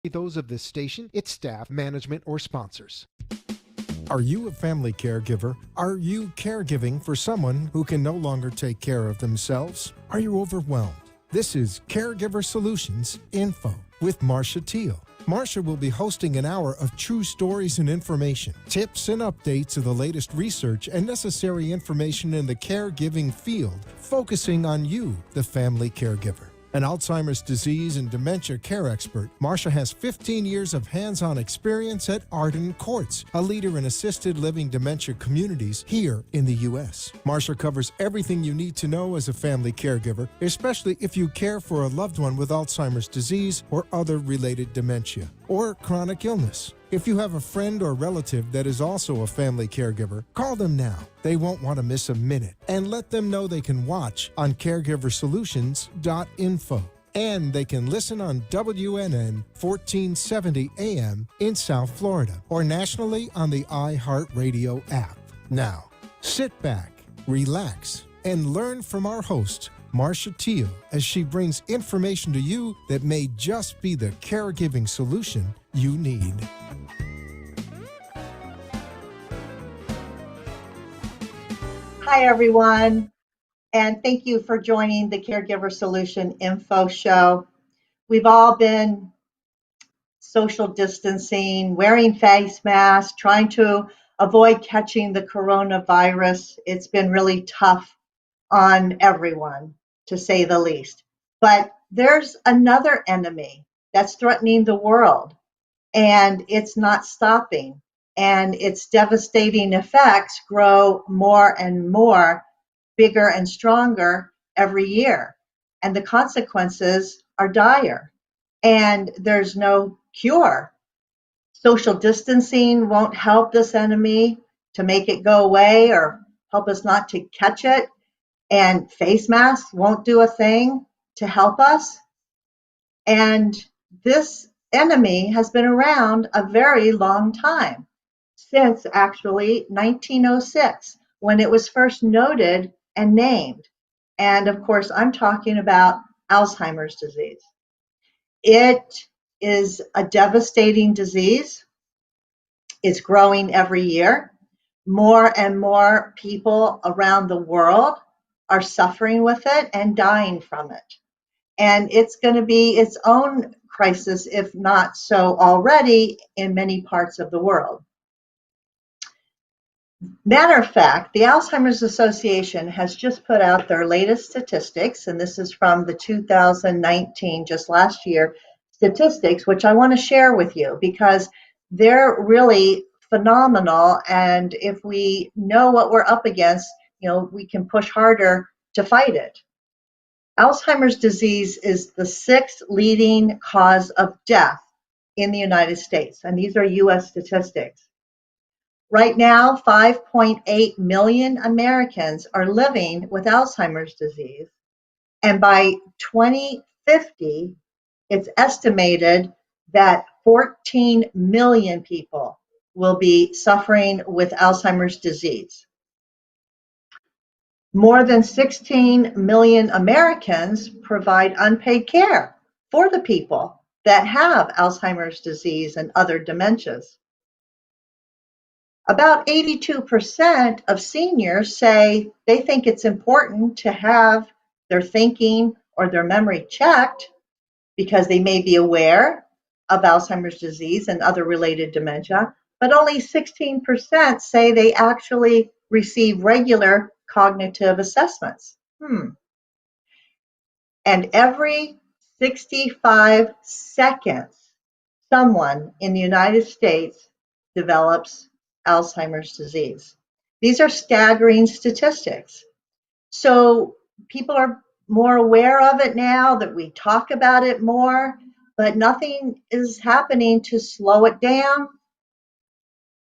Those of this station, its staff, management, or sponsors. Are you a family caregiver? Are you caregiving for someone who can no longer take care of themselves? Are you overwhelmed? This is Caregiver Solutions Info with Marcia Teal. Marcia will be hosting an hour of true stories and information, tips and updates of the latest research and necessary information in the caregiving field, focusing on you, the family caregiver. An Alzheimer's disease and dementia care expert, Marcia has 15 years of hands-on experience at Arden Courts, a leader in assisted living dementia communities here in the U.S. Marcia covers everything you need to know as a family caregiver, especially if you care for a loved one with Alzheimer's disease or other related dementia or chronic illness. If you have a friend or relative that is also a family caregiver, call them now. They won't want to miss a minute. And let them know they can watch on caregiversolutions.info. And they can listen on WNN 1470 AM in South Florida or nationally on the iHeartRadio app. Now, sit back, relax, and learn from our host, Marcia Teal, as she brings information to you that may just be the caregiving solution you need. Hi, everyone, and thank you for joining the Caregiver Solution Info Show. We've all been social distancing, wearing face masks, trying to avoid catching the coronavirus. It's been really tough on everyone, to say the least. But there's another enemy that's threatening the world, and it's not stopping. And its devastating effects grow more and more, bigger and stronger every year. And the consequences are dire. And there's no cure. Social distancing won't help this enemy to make it go away or help us not to catch it. And face masks won't do a thing to help us. And this enemy has been around a very long time. Since actually 1906, when it was first noted and named. And of course, I'm talking about Alzheimer's disease. It is a devastating disease. It's growing every year. More and more people around the world are suffering with it and dying from it. And it's going to be its own crisis, if not so already, in many parts of the world. Matter of fact, the Alzheimer's Association has just put out their latest statistics, and this is from the 2019, just last year, statistics, which I want to share with you because they're really phenomenal. And if we know what we're up against, we can push harder to fight it. Alzheimer's disease is the 6th leading cause of death in the United States, and these are U.S. statistics. Right now, 5.8 million Americans are living with Alzheimer's disease, and by 2050, it's estimated that 14 million people will be suffering with Alzheimer's disease. More than 16 million Americans provide unpaid care for the people that have Alzheimer's disease and other dementias. About 82% of seniors say they think it's important to have their thinking or their memory checked because they may be aware of Alzheimer's disease and other related dementia, but only 16% say they actually receive regular cognitive assessments. And every 65 seconds, someone in the United States develops Alzheimer's disease. These are staggering statistics. So people are more aware of it now that we talk about it more, but nothing is happening to slow it down.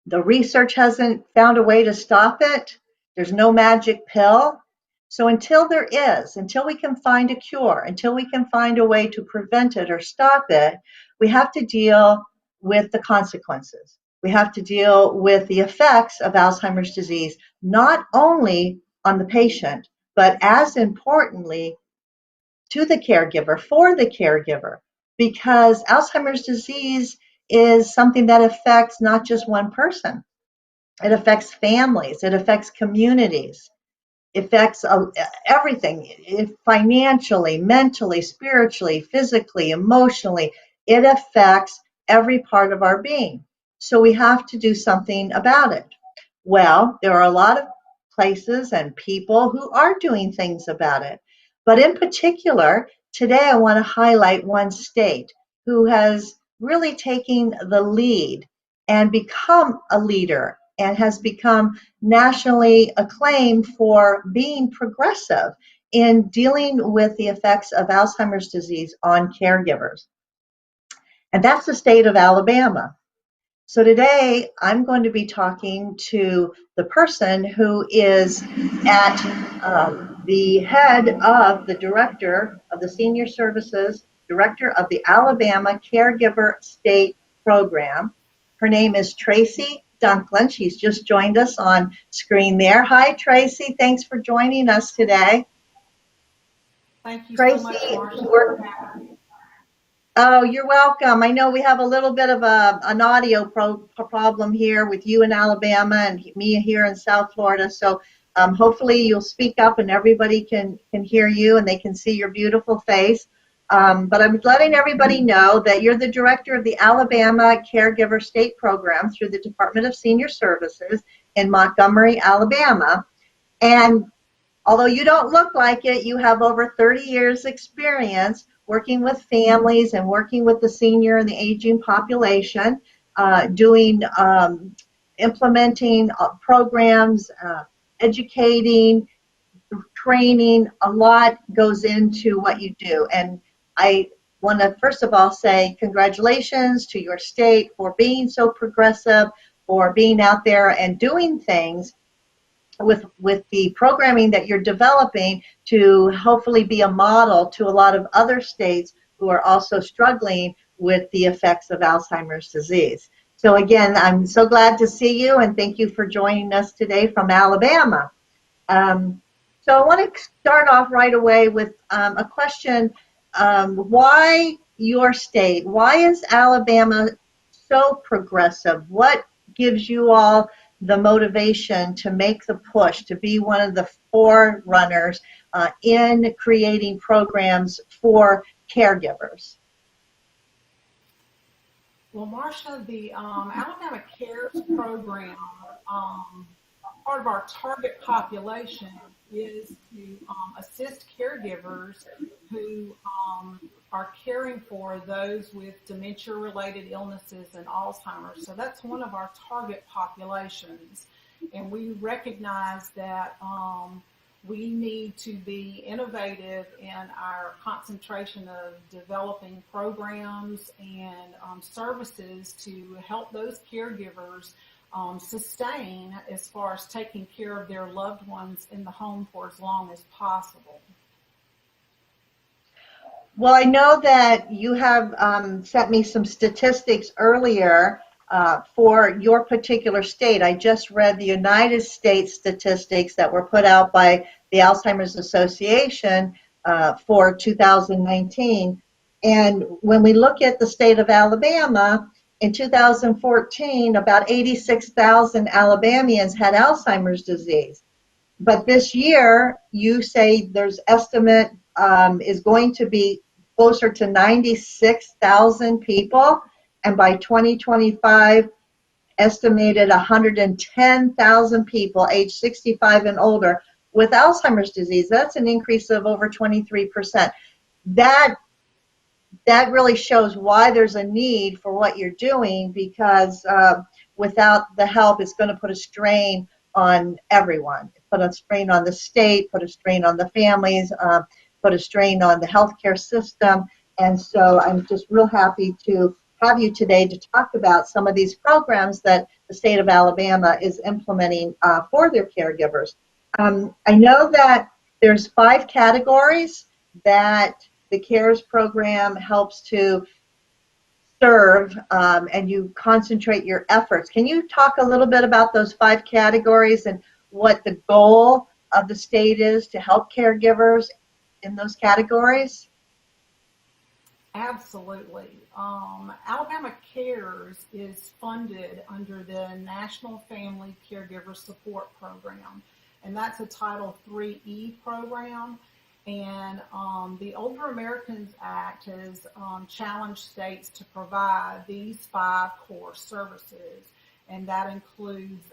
The research hasn't found a way to stop it. There's no magic pill. So until we can find a cure, until we can find a way to prevent it or stop it, we have to deal with the consequences. We have to deal with the effects of Alzheimer's disease, not only on the patient, but as importantly, to the caregiver, for the caregiver. because Alzheimer's disease is something that affects not just one person. It affects families, it affects communities, it affects everything, financially, mentally, spiritually, physically, emotionally. It affects every part of our being. So we have to do something about it. Well, there are a lot of places and people who are doing things about it. But in particular, today I want to highlight one state who has really taken the lead and become a leader and has become nationally acclaimed for being progressive in dealing with the effects of Alzheimer's disease on caregivers. And that's the state of Alabama. So today I'm going to be talking to the person who is at the head of the director of the Senior Services, director of the Alabama Caregiver State Program. Her name is Tracy Dunklin. She's just joined us on screen there. Hi, Tracy. Thanks for joining us today. Thank you Tracy, so much, Marsha. Oh, you're welcome. I know we have a little bit of an audio problem here with you in Alabama and me here in South Florida. So hopefully you'll speak up and everybody can hear you and they can see your beautiful face. But I'm letting everybody know that you're the director of the Alabama Caregiver State Program through the Department of Senior Services in Montgomery, Alabama. And although you don't look like it, you have over 30 years experience working with families and working with the senior and the aging population, implementing programs, educating, training. A lot goes into what you do. And I want to first of all say congratulations to your state for being so progressive, for being out there and doing things with the programming that you're developing to hopefully be a model to a lot of other states who are also struggling with the effects of Alzheimer's disease. So again, I'm so glad to see you and thank you for joining us today from Alabama. So I want to start off right away with a question. Why your state? Why is Alabama so progressive? What gives you all the motivation to make the push, to be one of the forerunners in creating programs for caregivers? Well, Marsha, the Alabama Cares program, part of our target population is to assist caregivers who are caring for those with dementia-related illnesses and Alzheimer's. So that's one of our target populations. And we recognize that we need to be innovative in our concentration of developing programs and services to help those caregivers sustain as far as taking care of their loved ones in the home for as long as possible. Well, I know that you have sent me some statistics earlier for your particular state. I just read the United States statistics that were put out by the Alzheimer's Association for 2019. And when we look at the state of Alabama, in 2014, about 86,000 Alabamians had Alzheimer's disease. But this year, you say there's estimate is going to be closer to 96,000 people, and by 2025, estimated 110,000 people age 65 and older with Alzheimer's disease. That's an increase of over 23%. That really shows why there's a need for what you're doing, because without the help, it's going to put a strain on everyone. Put a strain on the state, put a strain on the families, put a strain on the healthcare system. And so I'm just real happy to have you today to talk about some of these programs that the state of Alabama is implementing for their caregivers. I know that there's 5 categories that the CARES program helps to serve, and you concentrate your efforts. Can you talk a little bit about those 5 categories and what the goal of the state is to help caregivers in those categories? Absolutely. Alabama Cares is funded under the National Family Caregiver Support Program, and that's a Title III program. And the Older Americans Act has challenged states to provide these 5 core services, and that includes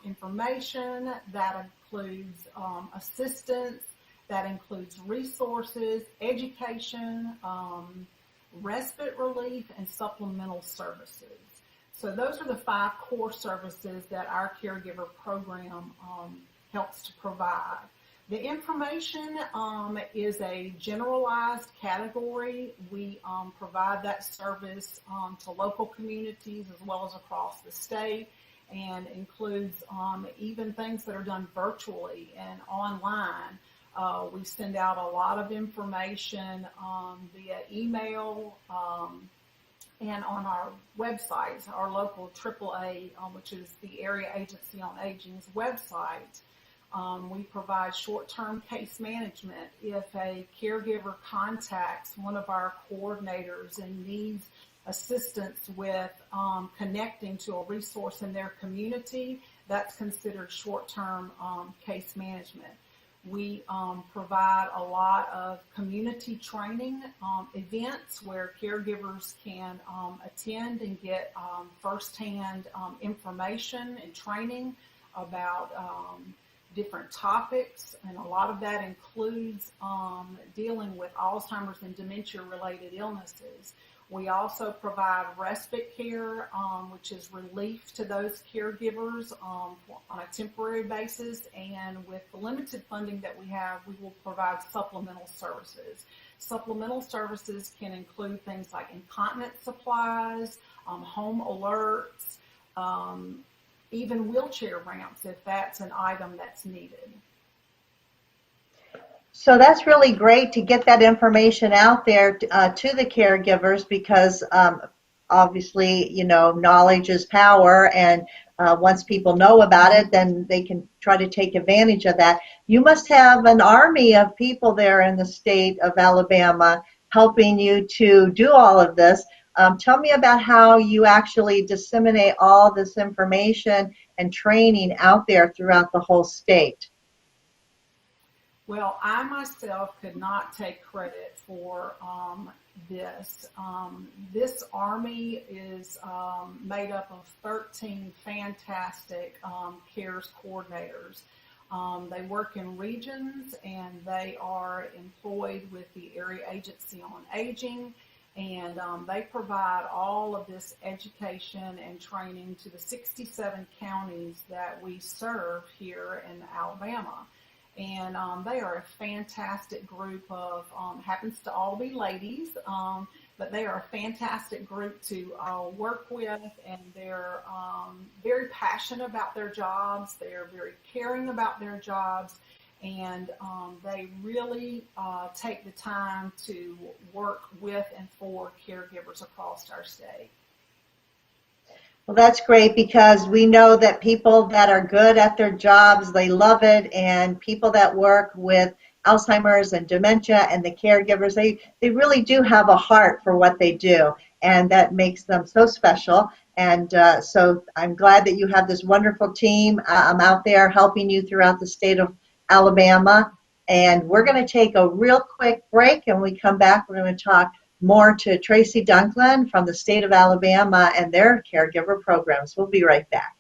information, that includes assistance, that includes resources, education, respite relief, and supplemental services. So those are the 5 core services that our caregiver program helps to provide. The information is a generalized category. We provide that service to local communities as well as across the state, and includes even things that are done virtually and online. We send out a lot of information via email and on our websites, our local AAA, which is the Area Agency on Aging's website. We provide short-term case management. If a caregiver contacts one of our coordinators and needs assistance with connecting to a resource in their community, that's considered short-term case management. We provide a lot of community training events where caregivers can attend and get firsthand information and training about different topics, and a lot of that includes dealing with Alzheimer's and dementia-related illnesses. We also provide respite care, which is relief to those caregivers on a temporary basis, and with the limited funding that we have, we will provide supplemental services. Supplemental services can include things like incontinence supplies, home alerts, even wheelchair ramps if that's an item that's needed. So that's really great to get that information out there to the caregivers, because obviously, you know, knowledge is power, and once people know about it, then they can try to take advantage of that. You must have an army of people there in the state of Alabama helping you to do all of this. Tell me about how you actually disseminate all this information and training out there throughout the whole state. Well, I myself could not take credit for this. This Army is made up of 13 fantastic CARES coordinators. They work in regions, and they are employed with the Area Agency on Aging, and they provide all of this education and training to the 67 counties that we serve here in Alabama. And they are a fantastic group of, happens to all be ladies, but they are a fantastic group to work with, and they're very passionate about their jobs. They're very caring about their jobs, and they really take the time to work with and for caregivers across our state. Well, that's great, because we know that people that are good at their jobs, they love it, and people that work with Alzheimer's and dementia and the caregivers, they really do have a heart for what they do, and that makes them so special. And so I'm glad that you have this wonderful team out there helping you throughout the state of Alabama. And we're going to take a real quick break, and when we come back, we're going to talk more to Tracy Dunklin from the state of Alabama and their caregiver programs. We'll be right back.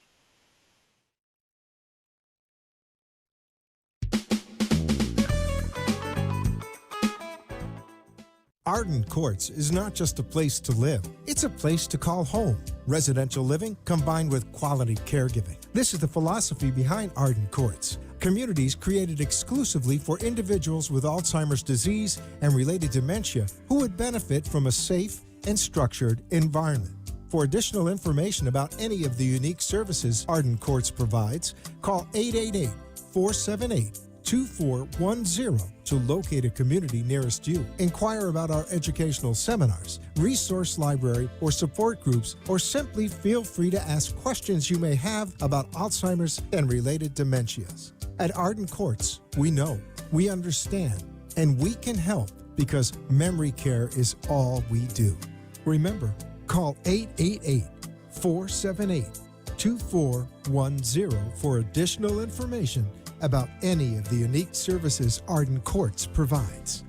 Arden Courts is not just a place to live, it's a place to call home. Residential living combined with quality caregiving. This is the philosophy behind Arden Courts. Communities created exclusively for individuals with Alzheimer's disease and related dementia who would benefit from a safe and structured environment. For additional information about any of the unique services Arden Courts provides, call 888-478-2410 to locate a community nearest you. Inquire about our educational seminars, resource library, or support groups, or simply feel free to ask questions you may have about Alzheimer's and related dementias. At Arden Courts, we know, we understand, and we can help, because memory care is all we do. Remember, call 888-478-2410 for additional information about any of the unique services Arden Courts provides.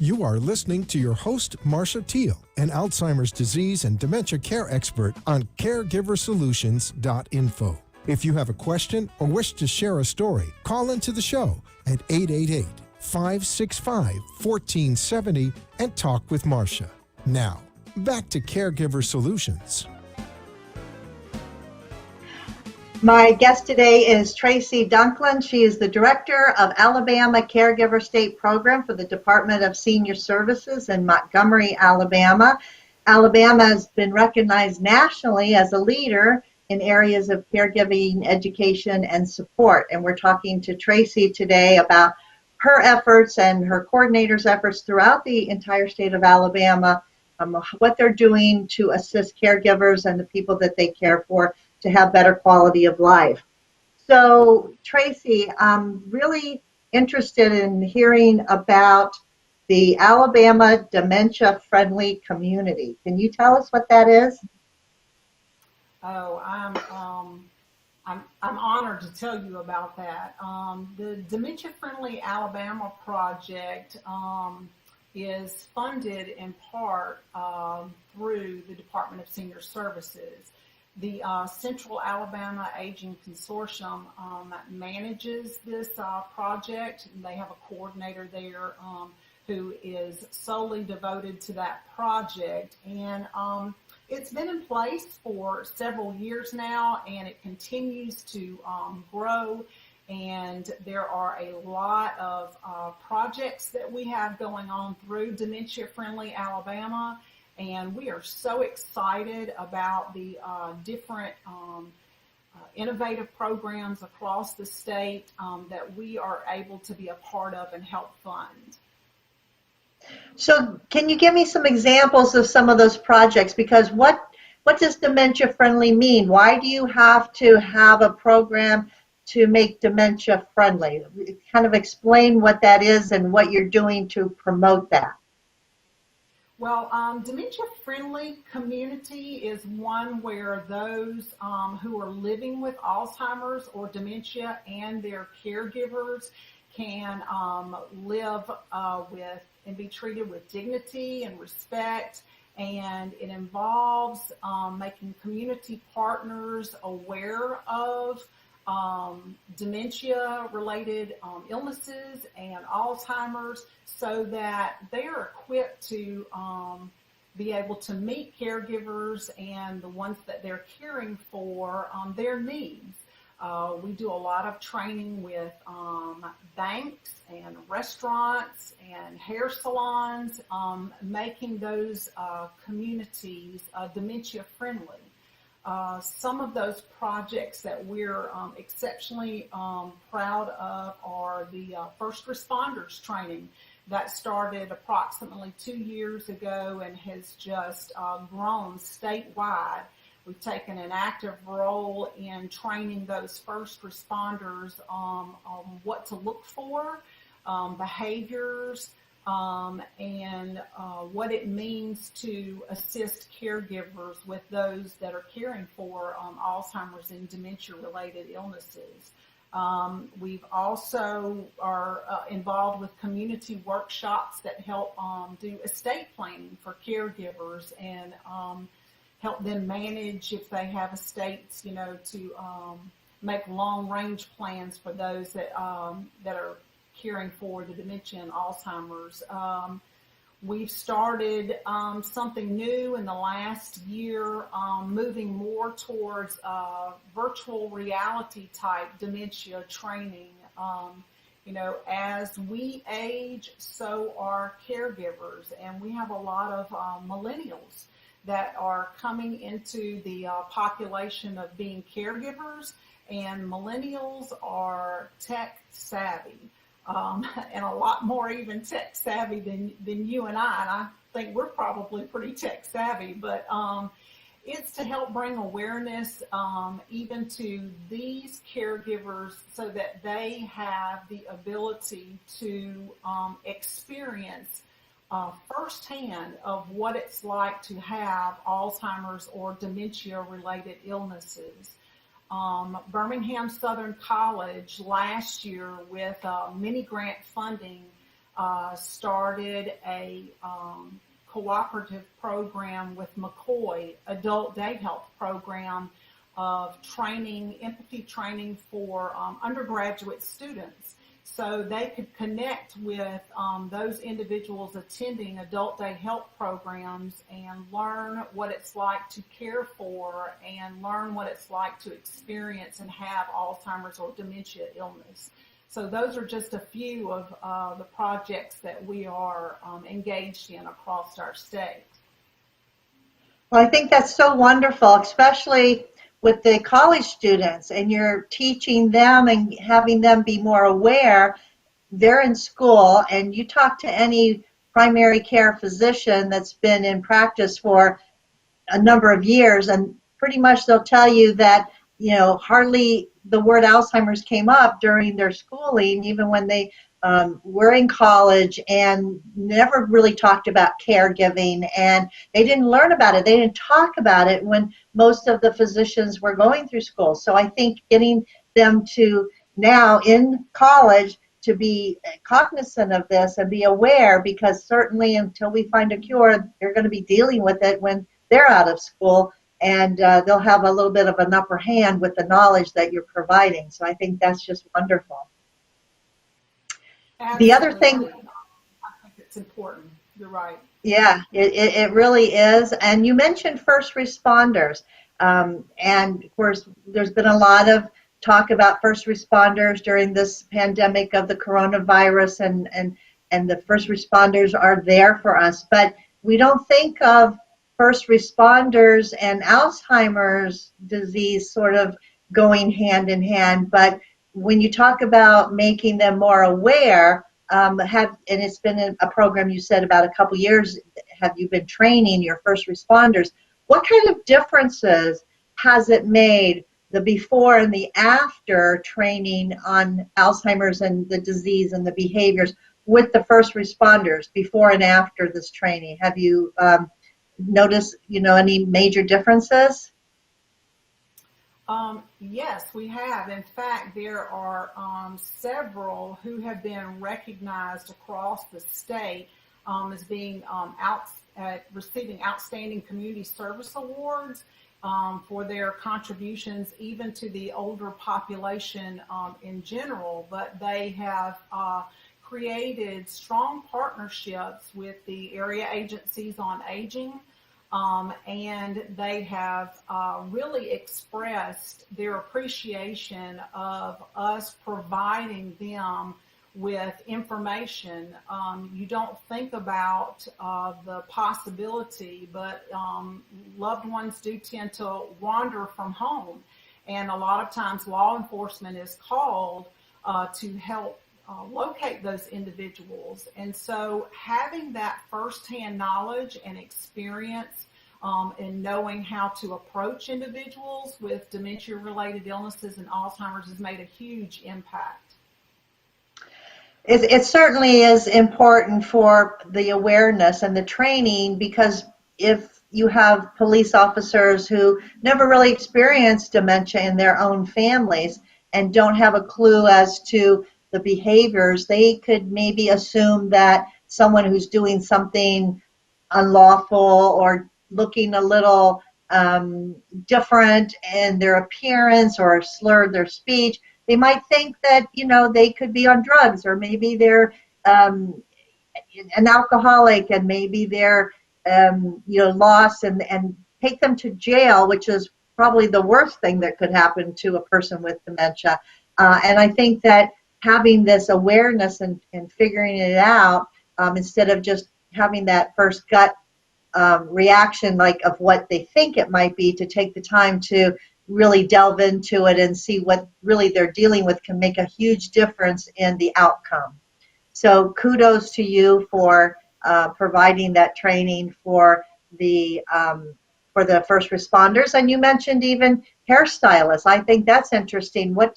You are listening to your host, Marcia Teal, an Alzheimer's disease and dementia care expert on caregiversolutions.info. If you have a question or wish to share a story, call into the show at 888-565-1470 and talk with Marcia. Now, back to Caregiver Solutions. My guest today is Tracy Dunklin. She is the Director of Alabama Caregiver State Program for the Department of Senior Services in Montgomery, Alabama. Alabama has been recognized nationally as a leader in areas of caregiving, education, and support. And we're talking to Tracy today about her efforts and her coordinators' efforts throughout the entire state of Alabama, what they're doing to assist caregivers and the people that they care for to have better quality of life. So, Tracy, I'm really interested in hearing about the Alabama Dementia Friendly Community. Can you tell us what that is? Oh, I'm honored to tell you about that. The Dementia Friendly Alabama project is funded in part through the Department of Senior Services. The Central Alabama Aging Consortium manages this project. They have a coordinator there who is solely devoted to that project. And it's been in place for several years now, and it continues to grow. And there are a lot of projects that we have going on through Dementia Friendly Alabama. And we are so excited about the different innovative programs across the state that we are able to be a part of and help fund. So can you give me some examples of some of those projects? Because what does dementia friendly mean? Why do you have to have a program to make dementia friendly? Kind of explain what that is and what you're doing to promote that. Well, dementia-friendly community is one where those who are living with Alzheimer's or dementia and their caregivers can live with and be treated with dignity and respect. And it involves making community partners aware of dementia-related illnesses and Alzheimer's, so that they are equipped to be able to meet caregivers and the ones that they're caring for their needs. We do a lot of training with banks and restaurants and hair salons, making those communities dementia-friendly. Some of those projects that we're exceptionally proud of are the first responders training that started approximately 2 years ago and has just grown statewide. We've taken an active role in training those first responders on what to look for, behaviors, and what it means to assist caregivers with those that are caring for Alzheimer's and dementia-related illnesses. We've also are involved with community workshops that help do estate planning for caregivers and help them manage, if they have estates, to make long-range plans for those that are caring for the dementia and Alzheimer's. We've started something new in the last year, moving more towards virtual reality type dementia training. As we age, so are caregivers, and we have a lot of millennials that are coming into the population of being caregivers, and millennials are tech savvy. And a lot more even tech savvy than you and I think we're probably pretty tech savvy, but it's to help bring awareness even to these caregivers so that they have the ability to experience firsthand of what it's like to have Alzheimer's or dementia-related illnesses. Birmingham Southern College last year with mini grant funding started a cooperative program with McCoy, adult day health program of training, empathy training for undergraduate students. So they could connect with those individuals attending adult day health programs and learn what it's like to care for and learn what it's like to experience and have Alzheimer's or dementia illness. So those are just a few of the projects that we are engaged in across our state. Well, I think that's so wonderful, especially with the college students, and you're teaching them and having them be more aware. They're in school, and you talk to any primary care physician that's been in practice for a number of years, and pretty much they'll tell you that, hardly the word Alzheimer's came up during their schooling, even when they were in college, and never really talked about caregiving, and they didn't learn about it. They didn't talk about it when most of the physicians were going through school. So I think getting them to now in college to be cognizant of this and be aware, because certainly until we find a cure, they're going to be dealing with it when they're out of school, and they'll have a little bit of an upper hand with the knowledge that you're providing. So I think that's just wonderful. Absolutely. The other thing, I think it's important. You're right. yeah, it really is. And you mentioned first responders. And of course, there's been a lot of talk about first responders during this pandemic of the coronavirus, and the first responders are there for us. But we don't think of first responders and Alzheimer's disease sort of going hand in hand. But when you talk about making them more aware, and it's been a program you said about a couple years, have you been training your first responders? What kind of differences has it made, the before and the after training on Alzheimer's and the disease and the behaviors with the first responders before and after this training? Have you noticed, any major differences? Yes, we have. In fact, there are several who have been recognized across the state as being receiving outstanding community service awards for their contributions even to the older population in general. But they have created strong partnerships with the area agencies on aging. And they have really expressed their appreciation of us providing them with information. You don't think about the possibility, but loved ones do tend to wander from home. And a lot of times law enforcement is called to help locate those individuals. And so having that firsthand knowledge and experience in knowing how to approach individuals with dementia-related illnesses and Alzheimer's has made a huge impact. It certainly is important for the awareness and the training, because if you have police officers who never really experienced dementia in their own families and don't have a clue as to the behaviors, they could maybe assume that someone who's doing something unlawful or looking a little different in their appearance or slurred their speech, they might think that, they could be on drugs, or maybe they're an alcoholic, and maybe they're, lost, and take them to jail, which is probably the worst thing that could happen to a person with dementia. And I think that having this awareness and figuring it out, instead of just having that first gut reaction of what they think it might be, to take the time to really delve into it and see what really they're dealing with, can make a huge difference in the outcome. So kudos to you for providing that training for the for the first responders. And you mentioned even hairstylists. I think that's interesting. What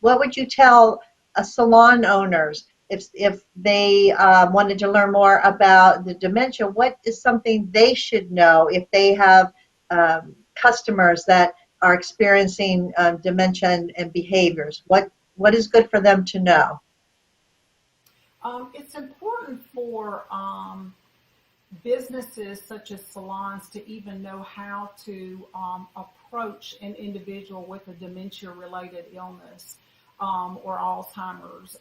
would you tell salon owners if they wanted to learn more about the dementia? What is something they should know if they have customers that are experiencing dementia and behaviors? What is good for them to know? It's important for businesses such as salons to even know how to approach an individual with a dementia-related illness or Alzheimer's.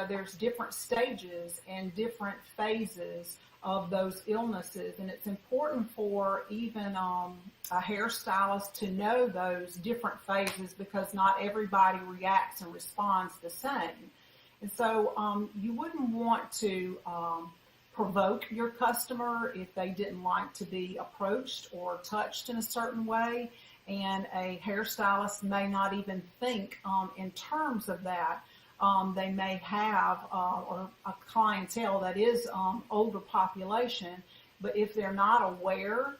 There's different stages and different phases of those illnesses, and it's important for even a hairstylist to know those different phases, because not everybody reacts and responds the same. And so you wouldn't want to provoke your customer if they didn't like to be approached or touched in a certain way. And a hairstylist may not even think in terms of that. They may have or a clientele that is older population, but if they're not aware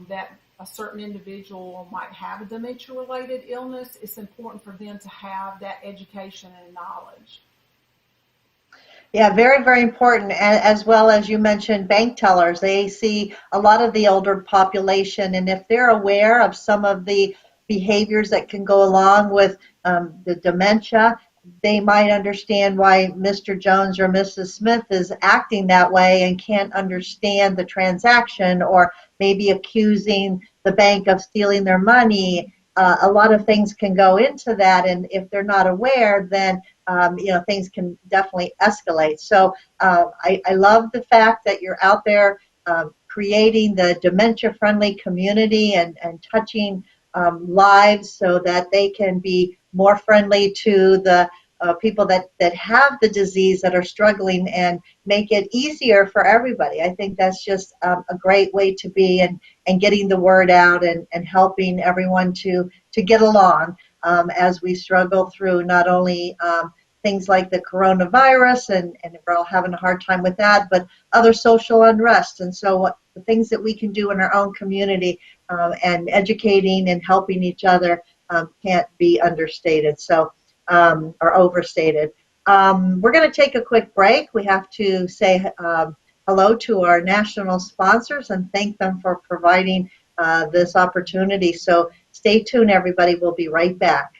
that a certain individual might have a dementia-related illness, it's important for them to have that education and knowledge. Yeah, very, very important. As well as you mentioned, bank tellers, they see a lot of the older population, and if they're aware of some of the behaviors that can go along with the dementia, they might understand why Mr. Jones or Mrs. Smith is acting that way and can't understand the transaction, or maybe accusing the bank of stealing their money. A lot of things can go into that, and if they're not aware, then things can definitely escalate. So I love the fact that you're out there creating the dementia-friendly community and touching lives so that they can be more friendly to the people that have the disease, that are struggling, and make it easier for everybody. I think that's just a great way to be, and getting the word out and helping everyone to get along as we struggle through not only things like the coronavirus, and we're all having a hard time with that, but other social unrest. And so the things that we can do in our own community and educating and helping each other can't be understated. So or overstated. We're going to take a quick break. We have to say hello to our national sponsors and thank them for providing this opportunity. So stay tuned, everybody. We'll be right back.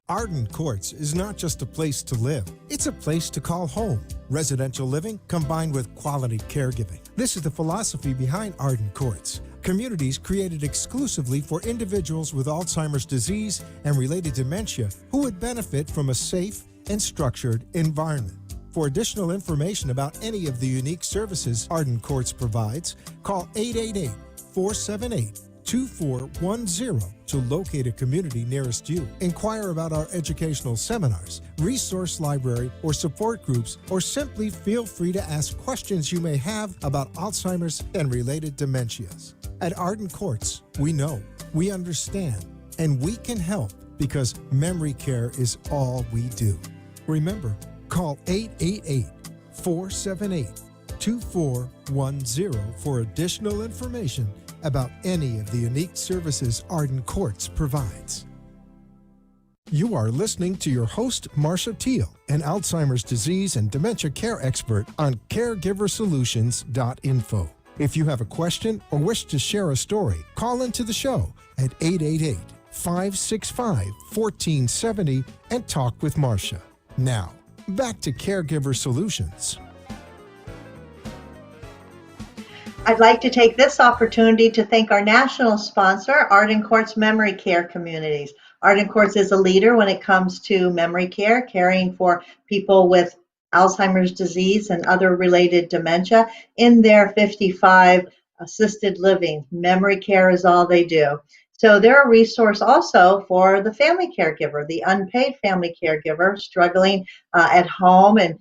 Arden Courts is not just a place to live, it's a place to call home. Residential living combined with quality caregiving. This is the philosophy behind Arden Courts. Communities created exclusively for individuals with Alzheimer's disease and related dementia who would benefit from a safe and structured environment. For additional information about any of the unique services Arden Courts provides, call 888-478-2410 to locate a community nearest you. Inquire about our educational seminars, resource library, or support groups, or simply feel free to ask questions you may have about Alzheimer's and related dementias. At Arden Courts, we know, we understand, and we can help, because memory care is all we do. Remember, call 888-478-2410 for additional information about any of the unique services Arden Courts provides. You are listening to your host, Marcia Teal, an Alzheimer's disease and dementia care expert on caregiversolutions.info. If you have a question or wish to share a story, call into the show at 888-565-1470 and talk with Marcia. Now, back to Caregiver Solutions. I'd like to take this opportunity to thank our national sponsor, Arden Courts Memory Care Communities. Arden Courts is a leader when it comes to memory care, caring for people with Alzheimer's disease and other related dementia in their 55 assisted living. Memory care is all they do. So they're a resource also for the family caregiver, the unpaid family caregiver struggling at home and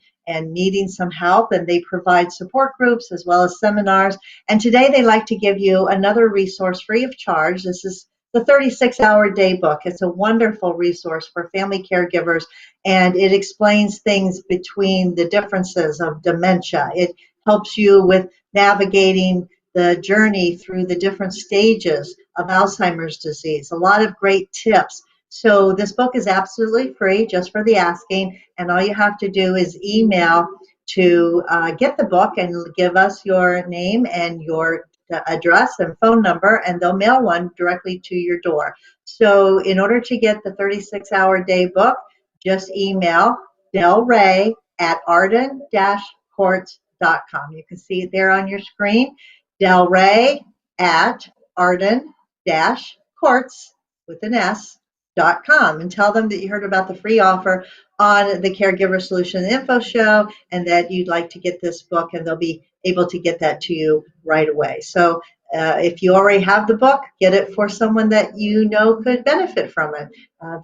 needing some help, and they provide support groups as well as seminars. And today they'd like to give you another resource free of charge. This is the 36-hour day book. It's a wonderful resource for family caregivers, and it explains things between the differences of dementia. It helps you with navigating the journey through the different stages of Alzheimer's disease. A lot of great tips. So this book is absolutely free, just for the asking, and all you have to do is email to get the book and give us your name and your address and phone number, and they'll mail one directly to your door. So in order to get the 36-hour day book, just email delray at arden-courts.com. You can see it there on your screen, delray at arden-courts with an S.com, and tell them that you heard about the free offer on the Caregiver Solution Info Show and that you'd like to get this book, and they'll be able to get that to you right away. So if you already have the book, get it for someone that you know could benefit from it.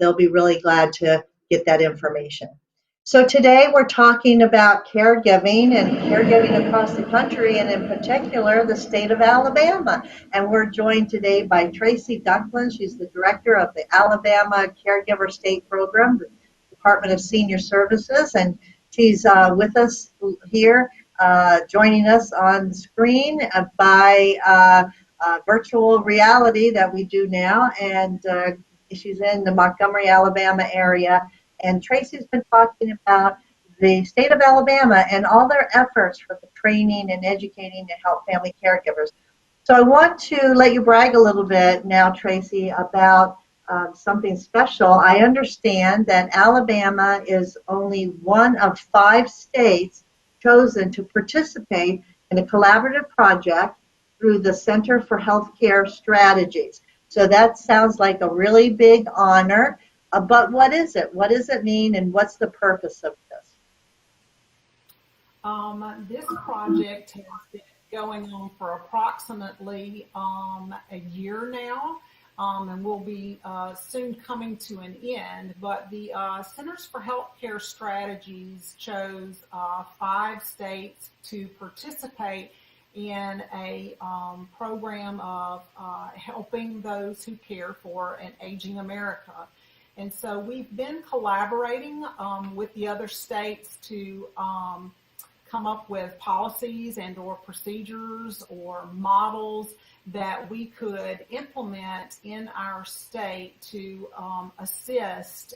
They'll be really glad to get that information. So today we're talking about caregiving and caregiving across the country, and in particular the state of Alabama. And we're joined today by Tracy Ducklin. She's the director of the Alabama Caregiver State Program, the Department of Senior Services, and she's with us here, joining us on the screen by virtual reality that we do now, and she's in the Montgomery, Alabama area. And Tracy's been talking about the state of Alabama and all their efforts for the training and educating to help family caregivers. So I want to let you brag a little bit now, Tracy, about something special. I understand that Alabama is only one of 5 states chosen to participate in a collaborative project through the Center for Healthcare Strategies. So that sounds like a really big honor. But what is it? What does it mean, and what's the purpose of this? This project has been going on for approximately a year now, and will be soon coming to an end. But the Centers for Healthcare Strategies chose 5 states to participate in a program of helping those who care for an aging America. And so we've been collaborating with the other states to come up with policies and or procedures or models that we could implement in our state to assist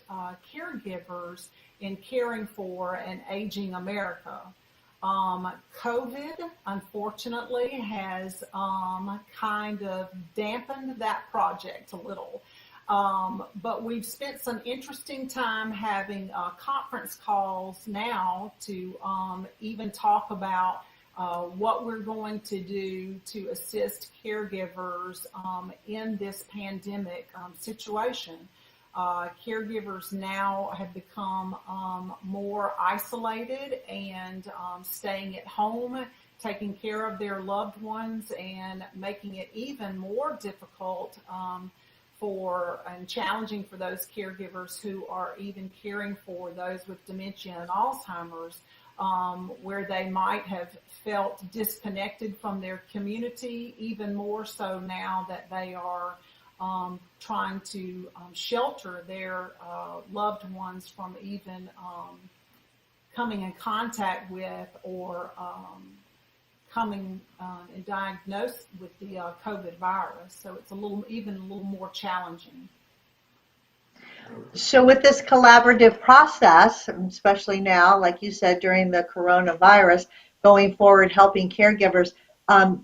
caregivers in caring for an aging America. COVID, unfortunately, has kind of dampened that project a little. But we've spent some interesting time having conference calls now to even talk about what we're going to do to assist caregivers in this pandemic situation. Caregivers now have become more isolated and staying at home, taking care of their loved ones, and making it even more difficult and challenging for those caregivers who are even caring for those with dementia and Alzheimer's, where they might have felt disconnected from their community, even more so now that they are trying to shelter their loved ones from even coming in contact with or coming and diagnosed with the COVID virus. So it's even a little more challenging. So with this collaborative process, especially now, like you said, during the coronavirus, going forward, helping caregivers,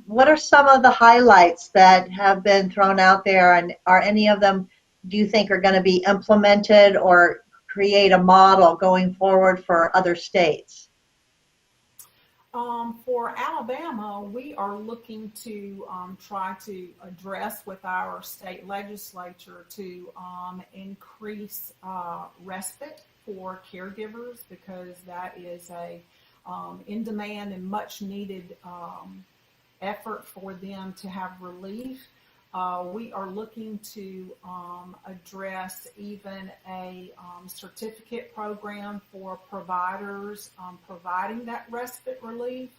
what are some of the highlights that have been thrown out there, and are any of them, do you think, are going to be implemented or create a model going forward for other states? For Alabama, we are looking to try to address with our state legislature to increase respite for caregivers, because that is a in-demand and much-needed effort for them to have relief. We are looking to address even a certificate program for providers providing that respite relief.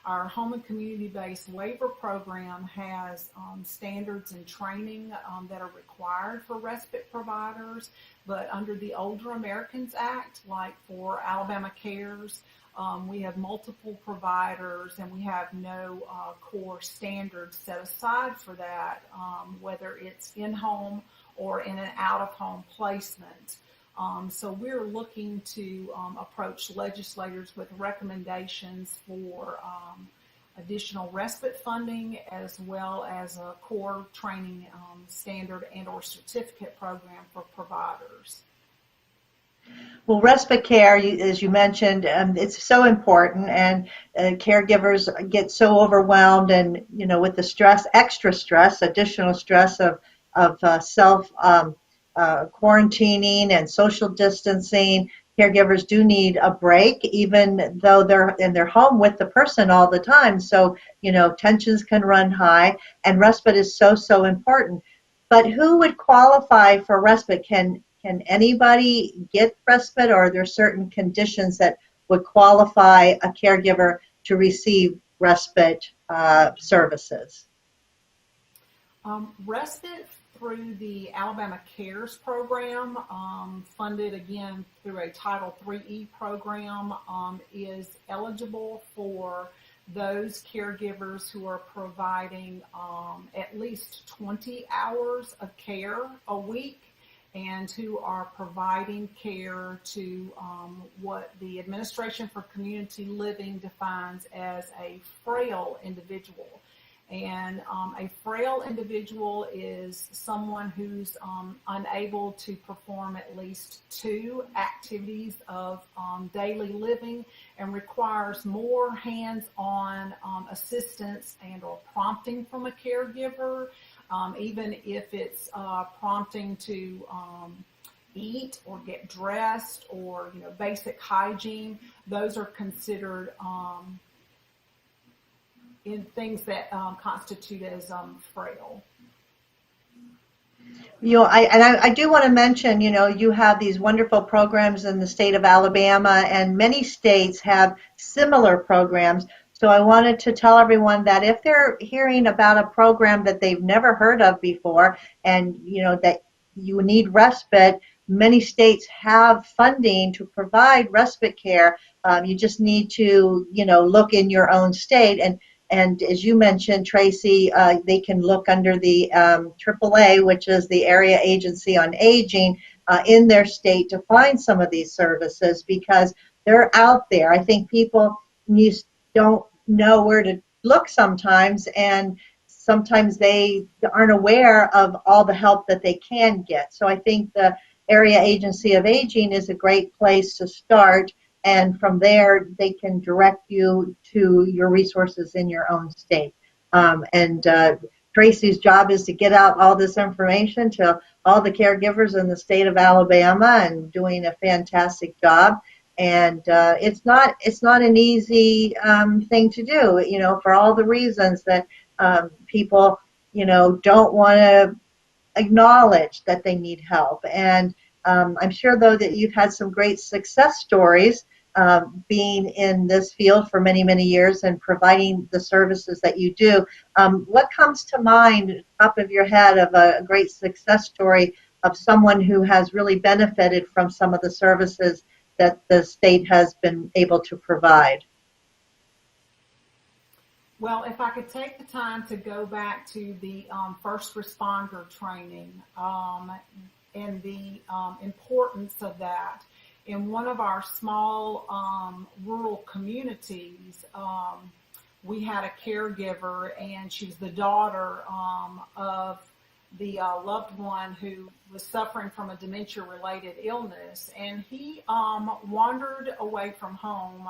Our home and community-based waiver program has standards and training that are required for respite providers, but under the Older Americans Act, like for Alabama Cares, we have multiple providers and we have no core standards set aside for that, whether it's in-home or in an out-of-home placement. So we're looking to approach legislators with recommendations for additional respite funding, as well as a core training standard and or certificate program for providers. Well, respite care, as you mentioned, it's so important, and caregivers get so overwhelmed, and with the stress, extra stress, additional stress of self quarantining and social distancing. Caregivers do need a break, even though they're in their home with the person all the time. So tensions can run high, and respite is so important. But who would qualify for respite? Can anybody get respite, or are there certain conditions that would qualify a caregiver to receive respite services? Respite through the Alabama Cares program, funded again through a Title IIIe program, is eligible for those caregivers who are providing at least 20 hours of care a week, and who are providing care to what the Administration for Community Living defines as a frail individual. And a frail individual is someone who's unable to perform at least 2 activities of daily living and requires more hands-on assistance and or prompting from a caregiver. Even if it's prompting to eat or get dressed, or basic hygiene, those are considered in things that constitute as frail. I do want to mention, you have these wonderful programs in the state of Alabama, and many states have similar programs. So I wanted to tell everyone that if they're hearing about a program that they've never heard of before, and that you need respite, many states have funding to provide respite care. You just need to look in your own state, and as you mentioned, Tracy, they can look under the AAA, which is the Area Agency on Aging, in their state to find some of these services, because they're out there. I think people don't know where to look sometimes, and sometimes they aren't aware of all the help that they can get. So I think the Area Agency of Aging is a great place to start, and from there they can direct you to your resources in your own state. Tracy's job is to get out all this information to all the caregivers in the state of Alabama, and doing a fantastic job. And it's not an easy thing to do, for all the reasons that people, don't want to acknowledge that they need help. And I'm sure, though, that you've had some great success stories being in this field for many, many years and providing the services that you do. What comes to mind, top of your head, of a great success story of someone who has really benefited from some of the services that the state has been able to provide? Well, if I could take the time to go back to the first responder training and the importance of that. In one of our small rural communities, we had a caregiver, and she was the daughter of the loved one who was suffering from a dementia-related illness, and he wandered away from home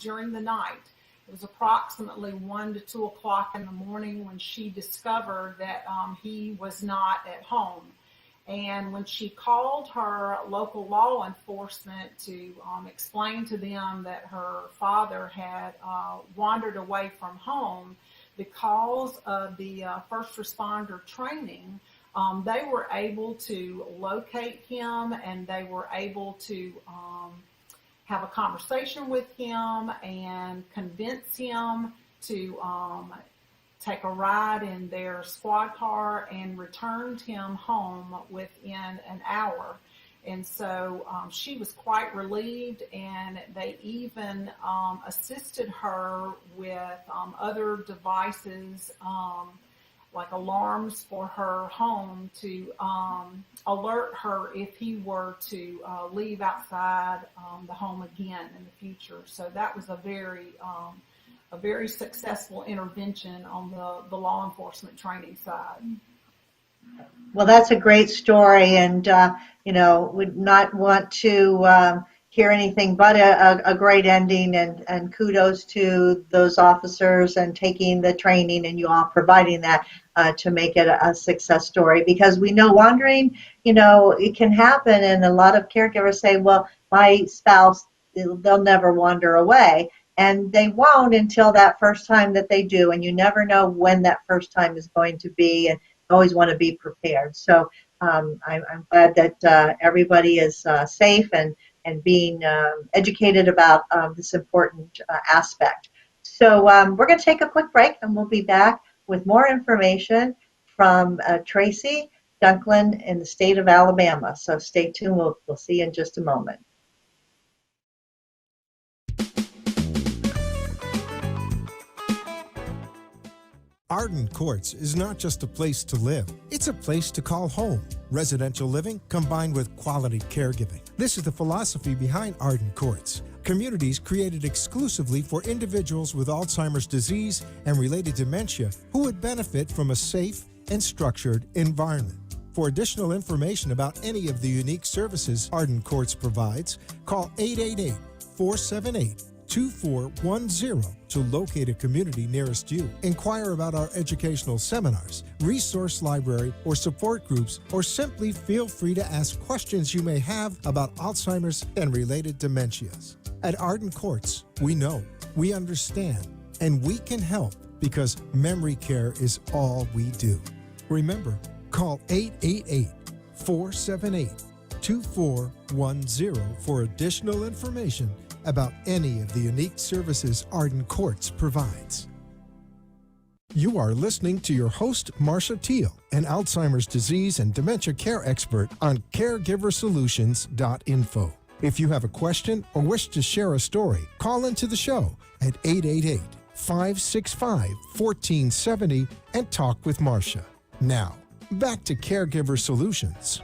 during the night. It was approximately 1 to 2 o'clock in the morning when she discovered that he was not at home. And when she called her local law enforcement to explain to them that her father had wandered away from home, because of the first responder training, they were able to locate him, and they were able to have a conversation with him and convince him to take a ride in their squad car and returned him home within an hour. And so she was quite relieved, and they even assisted her with other devices, like alarms for her home to alert her if he were to leave outside the home again in the future. So that was a very successful intervention on the law enforcement training side. Well, that's a great story, and would not want to hear anything but a great ending. And kudos to those officers and taking the training, and you all providing that to make it a success story. Because we know wandering, it can happen, and a lot of caregivers say, "Well, my spouse, they'll never wander away." And they won't until that first time that they do, and you never know when that first time is going to be, and always want to be prepared. So I'm glad that everybody is safe and being educated about this important aspect. So we're going to take a quick break, and we'll be back with more information from Tracy Dunklin in the state of Alabama. So stay tuned. We'll see you in just a moment. Arden Courts is not just a place to live, it's a place to call home. Residential living combined with quality caregiving. This is the philosophy behind Arden Courts. Communities created exclusively for individuals with Alzheimer's disease and related dementia who would benefit from a safe and structured environment. For additional information about any of the unique services Arden Courts provides, call 888-478-2410 to locate a community nearest you. Inquire about our educational seminars, resource library, or support groups, or simply feel free to ask questions you may have about Alzheimer's and related dementias. At Arden Courts, we know, we understand, and we can help because memory care is all we do. Remember, call 888-478-2410 for additional information about any of the unique services Arden Courts provides. You are listening to your host, Marcia Teal, an Alzheimer's disease and dementia care expert on caregiversolutions.info. If you have a question or wish to share a story, call into the show at 888-565-1470 and talk with Marcia. Now, back to Caregiver Solutions.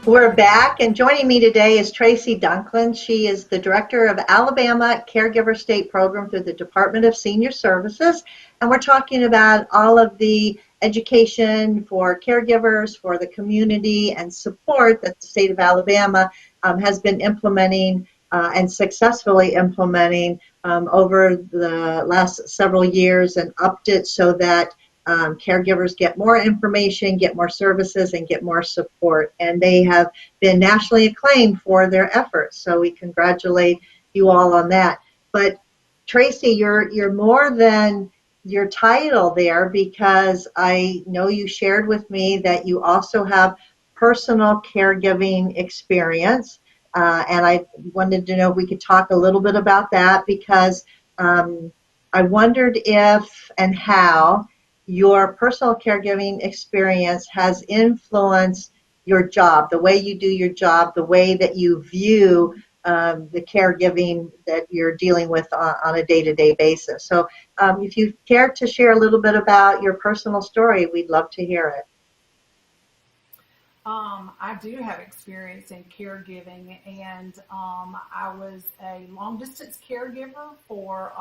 We're back, and joining me today is Tracy Dunklin. She is the Director of Alabama Caregiver State Program through the Department of Senior Services, and we're talking about all of the education for caregivers, for the community, and support that the state of Alabama has been implementing and successfully implementing over the last several years, and upped it so that caregivers get more information, get more services, and get more support. And they have been nationally acclaimed for their efforts. So we congratulate you all on that. But Tracy, you're more than your title there, because I know you shared with me that you also have personal caregiving experience. And I wanted to know if we could talk a little bit about that, because I wondered if and how your personal caregiving experience has influenced your job, the way you do your job, the way that you view the caregiving that you're dealing with on a day-to-day basis. So if you care to share a little bit about your personal story, we'd love to hear it. I do have experience in caregiving, and I was a long-distance caregiver for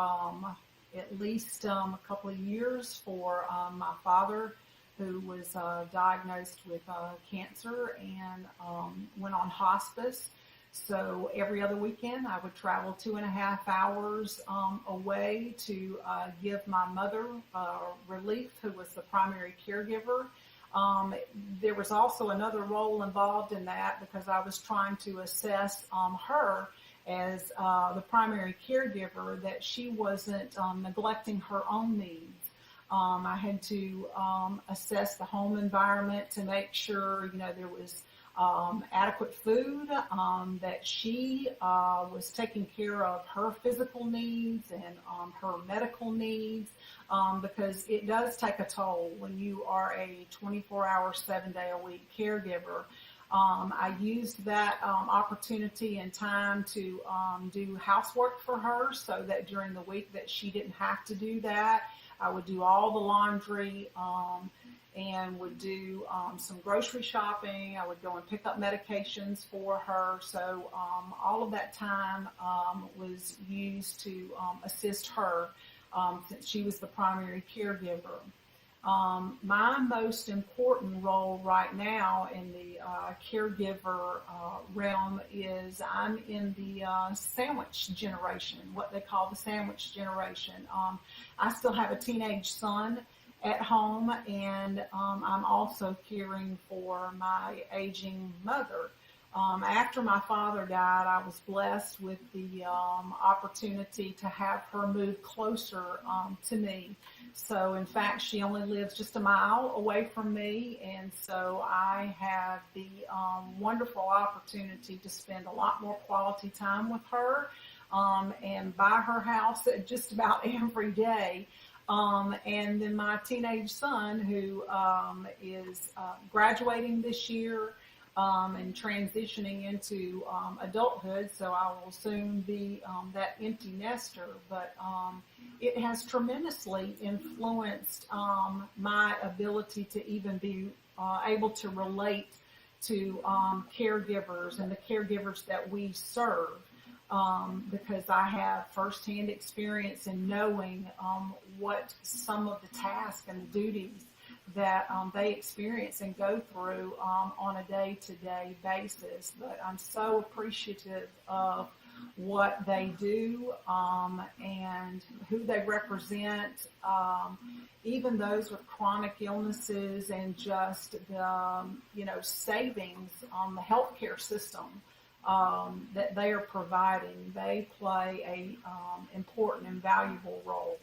at least a couple of years for my father, who was diagnosed with cancer and went on hospice. So every other weekend I would travel 2.5 hours away to give my mother relief, who was the primary caregiver. There was also another role involved in that, because I was trying to assess her as the primary caregiver, that she wasn't neglecting her own needs. I had to assess the home environment to make sure, there was adequate food, that she was taking care of her physical needs and her medical needs, because it does take a toll when you are a 24-hour, 7-day-a-week caregiver. I used that opportunity and time to do housework for her so that during the week that she didn't have to do that, I would do all the laundry, and would do some grocery shopping. I would go and pick up medications for her. So all of that time was used to assist her, since she was the primary caregiver. My most important role right now in the caregiver realm is I'm in the sandwich generation, what they call the sandwich generation. I still have a teenage son at home, and I'm also caring for my aging mother. After my father died, I was blessed with the opportunity to have her move closer to me. So, in fact, she only lives just a mile away from me, and so I have the wonderful opportunity to spend a lot more quality time with her, and by her house just about every day. And then my teenage son, who is graduating this year and transitioning into adulthood, so I will soon be that empty nester. But it has tremendously influenced my ability to even be able to relate to caregivers and the caregivers that we serve. Because I have firsthand experience in knowing what some of the tasks and the duties that they experience and go through on a day-to-day basis. But I'm so appreciative of what they do and who they represent, even those with chronic illnesses, and just the savings on the healthcare system that they are providing. They play a important and valuable role.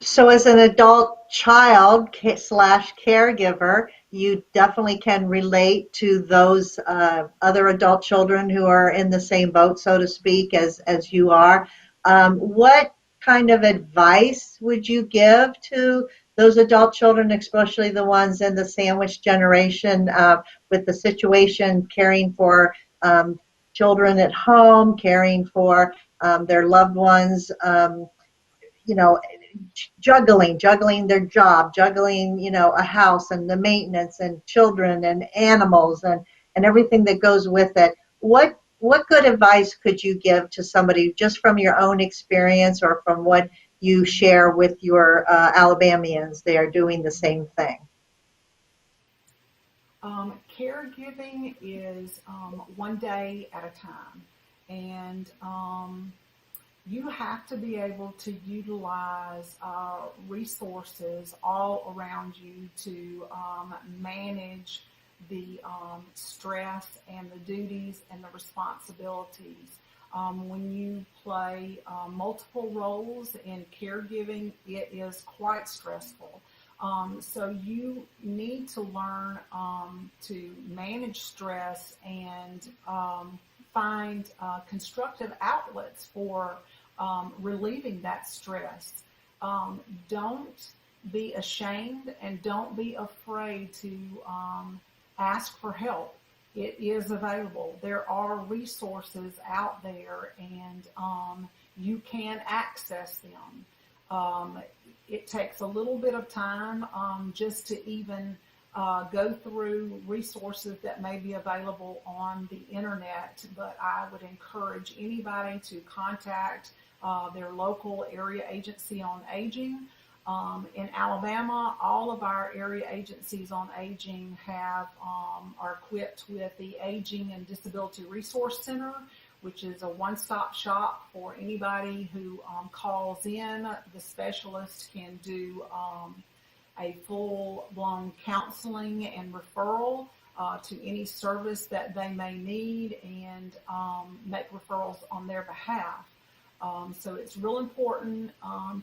So as an adult child slash caregiver, you definitely can relate to those other adult children who are in the same boat, so to speak, as you are. What kind of advice would you give to those adult children, especially the ones in the sandwich generation, with the situation, caring for children at home, caring for their loved ones, juggling their job, juggling, a house and the maintenance and children and animals and everything that goes with it. What good advice could you give to somebody just from your own experience or from what you share with your Alabamians? They are doing the same thing. Caregiving is one day at a time, and you have to be able to utilize resources all around you to manage the stress and the duties and the responsibilities. When you play multiple roles in caregiving, it is quite stressful. So you need to learn to manage stress and find constructive outlets for relieving that stress. Don't be ashamed and don't be afraid to ask for help. It is available. There are resources out there, and you can access them. It takes a little bit of time just to even go through resources that may be available on the internet, but I would encourage anybody to contact their local area agency on aging. In Alabama, all of our area agencies on aging are equipped with the Aging and Disability Resource Center, which is a one-stop shop for anybody who calls in. The specialist can do a full-blown counseling and referral to any service that they may need, and make referrals on their behalf. So it's real important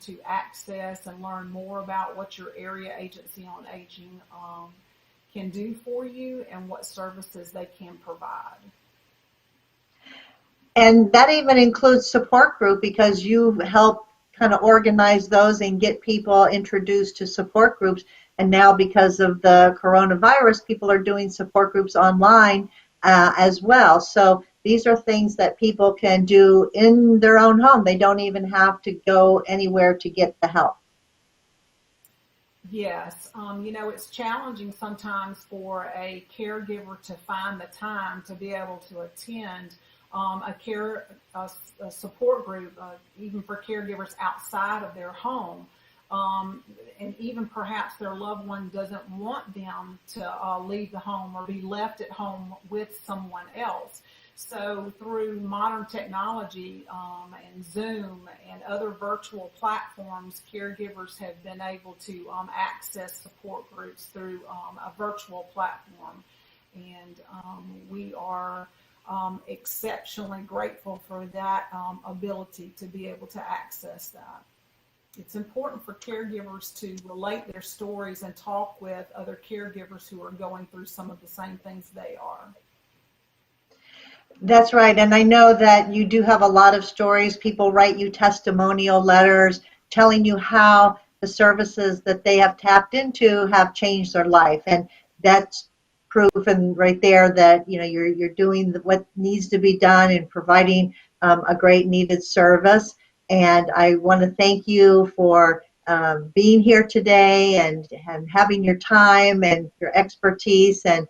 to access and learn more about what your area agency on aging can do for you and what services they can provide. And that even includes support group, because you help kind of organize those and get people introduced to support groups. And now because of the coronavirus, people are doing support groups online as well. So these are things that people can do in their own home. They don't even have to go anywhere to get the help. Yes, it's challenging sometimes for a caregiver to find the time to be able to attend a support group, even for caregivers outside of their home. And even perhaps their loved one doesn't want them to leave the home or be left at home with someone else. So through modern technology and Zoom and other virtual platforms, caregivers have been able to access support groups through a virtual platform. And we are exceptionally grateful for that ability to be able to access that. It's important for caregivers to relate their stories and talk with other caregivers who are going through some of the same things they are. That's right. And I know that you do have a lot of stories. People write you testimonial letters telling you how the services that they have tapped into have changed their life. And that's proven right there that you're doing what needs to be done and providing a great needed service. And I want to thank you for being here today and having your time and your expertise, and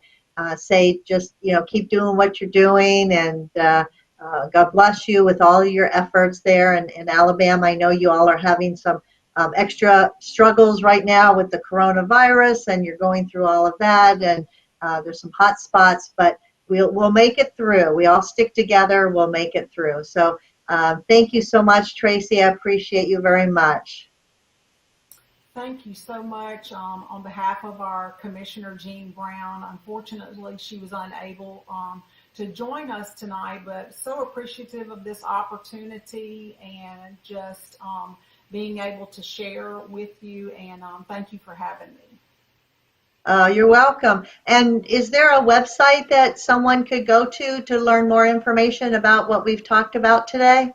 say just keep doing what you're doing, and God bless you with all of your efforts there in Alabama. I know you all are having some extra struggles right now with the coronavirus, and you're going through all of that, and there's some hot spots, but we'll make it through. We all stick together, we'll make it through. So thank you so much, Tracy. I appreciate you very much. Thank you so much. On behalf of our Commissioner Jean Brown, unfortunately she was unable to join us tonight, but so appreciative of this opportunity and just being able to share with you, and thank you for having me. You're welcome. And is there a website that someone could go to learn more information about what we've talked about today?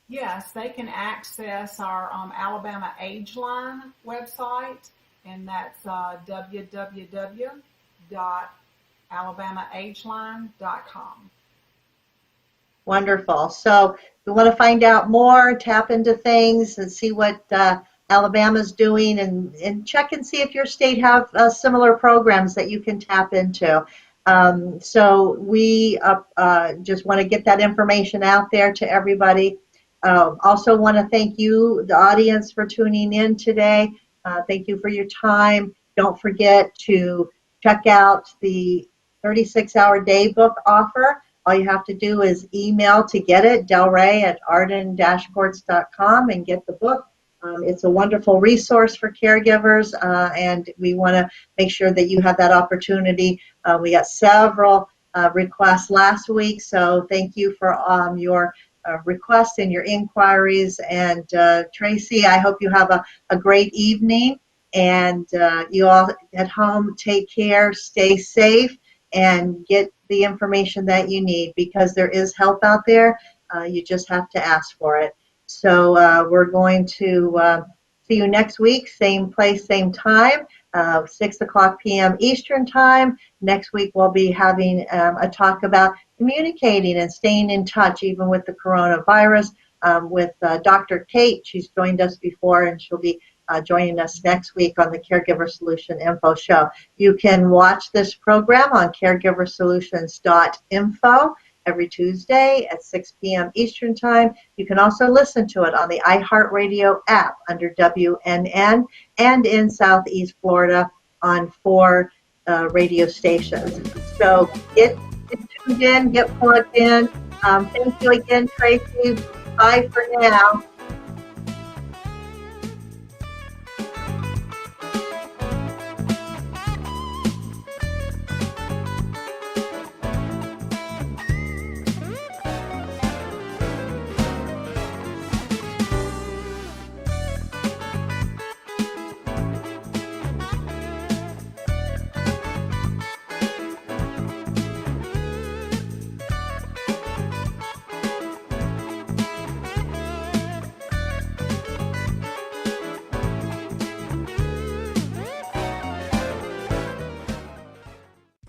Yes, they can access our Alabama Age Line website, and that's www.alabamaageline.com. Wonderful. So if you want to find out more, tap into things and see what Alabama's doing, and check and see if your state have similar programs that you can tap into. So we just want to get that information out there to everybody. Also want to thank you, the audience, for tuning in today. Thank you for your time. Don't forget to check out the 36-hour day book offer. All you have to do is email to get it, delray@arden-courts.com, and get the book. It's a wonderful resource for caregivers, and we want to make sure that you have that opportunity. We got several requests last week, so thank you for your requests and your inquiries. And Tracy, I hope you have a great evening, and you all at home take care, stay safe, and get the information that you need, because there is help out there. You just have to ask for it. So we're going to see you next week, same place, same time, 6:00 p.m. Eastern time. Next week we'll be having a talk about communicating and staying in touch even with the coronavirus with Dr. Kate. She's joined us before, and she'll be joining us next week on the Caregiver Solution Info Show. You can watch this program on caregiversolutions.info every Tuesday at 6 p.m. Eastern Time. You can also listen to it on the iHeartRadio app under WNN, and in Southeast Florida on 4 radio stations. So get tuned in, get plugged in. Thank you again, Tracy. Bye for now.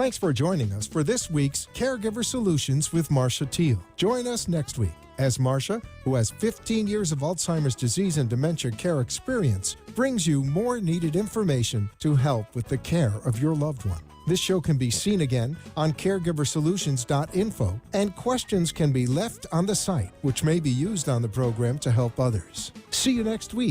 Thanks for joining us for this week's Caregiver Solutions with Marcia Teal. Join us next week as Marcia, who has 15 years of Alzheimer's disease and dementia care experience, brings you more needed information to help with the care of your loved one. This show can be seen again on caregiversolutions.info, and questions can be left on the site, which may be used on the program to help others. See you next week